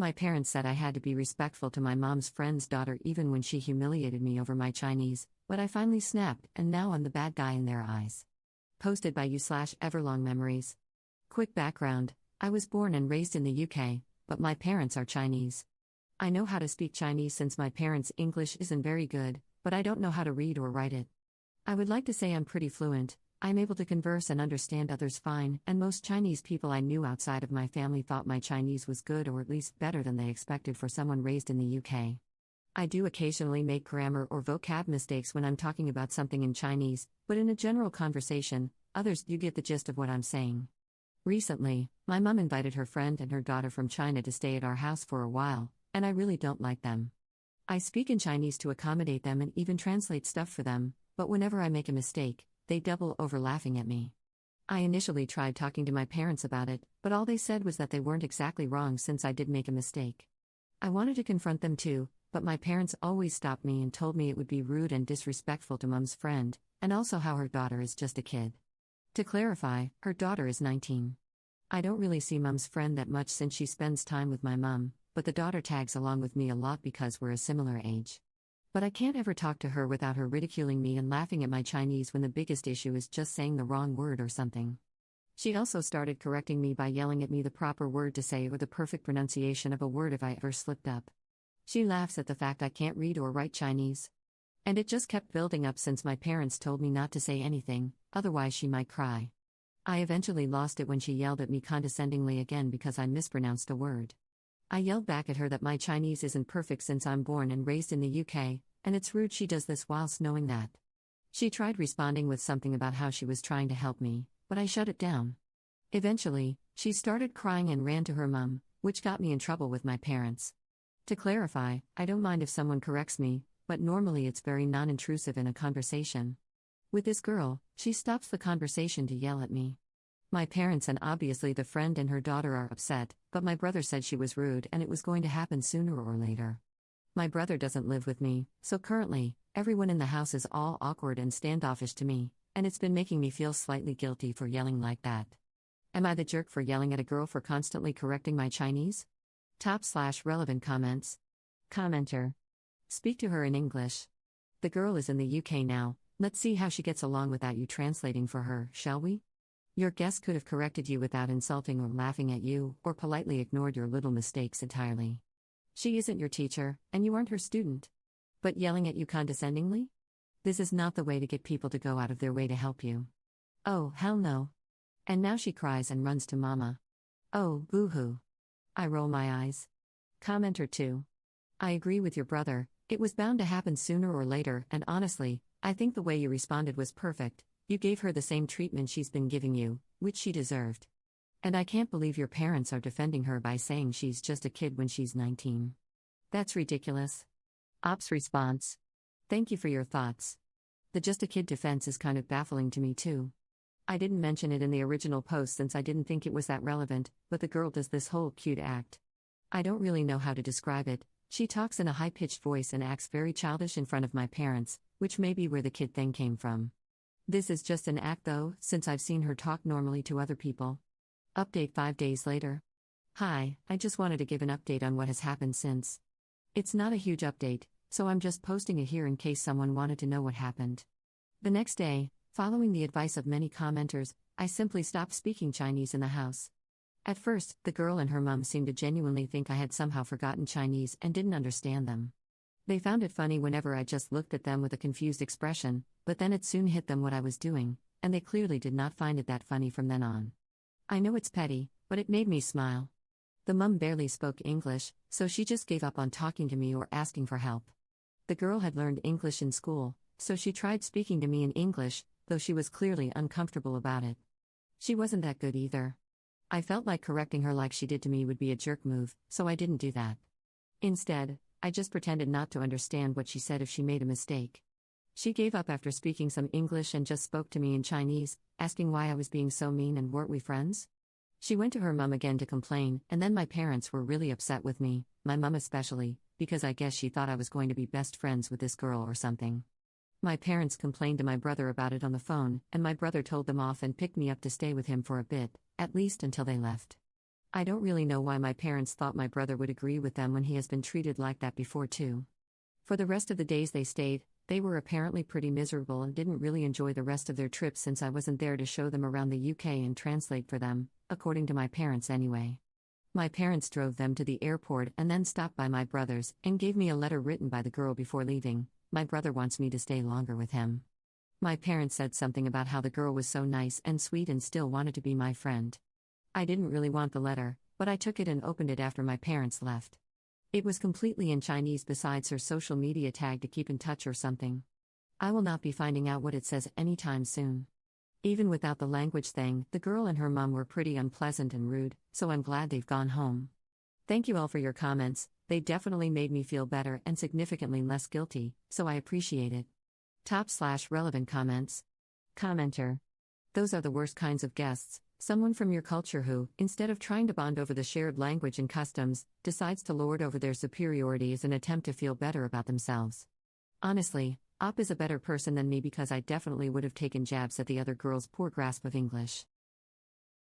My parents said I had to be respectful to my mom's friend's daughter even when she humiliated me over my Chinese, but I finally snapped, and now I'm the bad guy in their eyes. Posted by you/Everlong Memories. Quick background: I was born and raised in the UK, but my parents are Chinese. I know how to speak Chinese since my parents' English isn't very good, but I don't know how to read or write it. I would like to say I'm pretty fluent. I'm able to converse and understand others fine, and most Chinese people I knew outside of my family thought my Chinese was good or at least better than they expected for someone raised in the UK. I do occasionally make grammar or vocab mistakes when I'm talking about something in Chinese, but in a general conversation, others do get the gist of what I'm saying. Recently, my mom invited her friend and her daughter from China to stay at our house for a while, and I really don't like them. I speak in Chinese to accommodate them and even translate stuff for them, but whenever I make a mistake, they double over laughing at me. I initially tried talking to my parents about it, but all they said was that they weren't exactly wrong since I did make a mistake. I wanted to confront them too, but my parents always stopped me and told me it would be rude and disrespectful to Mom's friend, and also how her daughter is just a kid. To clarify, her daughter is 19. I don't really see Mom's friend that much since she spends time with my mom, but the daughter tags along with me a lot because we're a similar age. But I can't ever talk to her without her ridiculing me and laughing at my Chinese when the biggest issue is just saying the wrong word or something. She also started correcting me by yelling at me the proper word to say or the perfect pronunciation of a word if I ever slipped up. She laughs at the fact I can't read or write Chinese. And it just kept building up since my parents told me not to say anything, otherwise she might cry. I eventually lost it when she yelled at me condescendingly again because I mispronounced a word. I yelled back at her that my Chinese isn't perfect since I'm born and raised in the UK, and it's rude she does this whilst knowing that. She tried responding with something about how she was trying to help me, but I shut it down. Eventually, she started crying and ran to her mum, which got me in trouble with my parents. To clarify, I don't mind if someone corrects me, but normally it's very non-intrusive in a conversation. With this girl, she stops the conversation to yell at me. My parents and obviously the friend and her daughter are upset, but my brother said she was rude and it was going to happen sooner or later. My brother doesn't live with me, so currently, everyone in the house is all awkward and standoffish to me, and it's been making me feel slightly guilty for yelling like that. Am I the jerk for yelling at a girl for constantly correcting my Chinese? Top/relevant comments. Commenter. Speak to her in English. The girl is in the UK now, let's see how she gets along without you translating for her, shall we? Your guest could have corrected you without insulting or laughing at you, or politely ignored your little mistakes entirely. She isn't your teacher, and you aren't her student. But yelling at you condescendingly? This is not the way to get people to go out of their way to help you. Oh, hell no. And now she cries and runs to mama. Oh, boo-hoo. I roll my eyes. Commenter 2. I agree with your brother, it was bound to happen sooner or later, and honestly, I think the way you responded was perfect. You gave her the same treatment she's been giving you, which she deserved. And I can't believe your parents are defending her by saying she's just a kid when she's 19. That's ridiculous. Ops response. Thank you for your thoughts. The just a kid defense is kind of baffling to me too. I didn't mention it in the original post since I didn't think it was that relevant, but the girl does this whole cute act. I don't really know how to describe it. She talks in a high-pitched voice and acts very childish in front of my parents, which may be where the kid thing came from. This is just an act though, since I've seen her talk normally to other people. Update 5 days later. Hi, I just wanted to give an update on what has happened since. It's not a huge update, so I'm just posting it here in case someone wanted to know what happened. The next day, following the advice of many commenters, I simply stopped speaking Chinese in the house. At first, the girl and her mum seemed to genuinely think I had somehow forgotten Chinese and didn't understand them. They found it funny whenever I just looked at them with a confused expression, but then it soon hit them what I was doing, and they clearly did not find it that funny from then on. I know it's petty, but it made me smile. The mum barely spoke English, so she just gave up on talking to me or asking for help. The girl had learned English in school, so she tried speaking to me in English, though she was clearly uncomfortable about it. She wasn't that good either. I felt like correcting her like she did to me would be a jerk move, so I didn't do that. Instead, I just pretended not to understand what she said if she made a mistake. She gave up after speaking some English and just spoke to me in Chinese, asking why I was being so mean and weren't we friends? She went to her mum again to complain, and then my parents were really upset with me, my mum especially, because I guess she thought I was going to be best friends with this girl or something. My parents complained to my brother about it on the phone, and my brother told them off and picked me up to stay with him for a bit, at least until they left. I don't really know why my parents thought my brother would agree with them when he has been treated like that before, too. For the rest of the days they stayed, they were apparently pretty miserable and didn't really enjoy the rest of their trip since I wasn't there to show them around the UK and translate for them, according to my parents anyway. My parents drove them to the airport and then stopped by my brother's and gave me a letter written by the girl before leaving. My brother wants me to stay longer with him. My parents said something about how the girl was so nice and sweet and still wanted to be my friend. I didn't really want the letter, but I took it and opened it after my parents left. It was completely in Chinese besides her social media tag to keep in touch or something. I will not be finding out what it says anytime soon. Even without the language thing, the girl and her mom were pretty unpleasant and rude, so I'm glad they've gone home. Thank you all for your comments, they definitely made me feel better and significantly less guilty, so I appreciate it. Top/relevant comments. Commenter. Those are the worst kinds of guests. Someone from your culture who, instead of trying to bond over the shared language and customs, decides to lord over their superiority as an attempt to feel better about themselves. Honestly, Op is a better person than me because I definitely would have taken jabs at the other girl's poor grasp of English.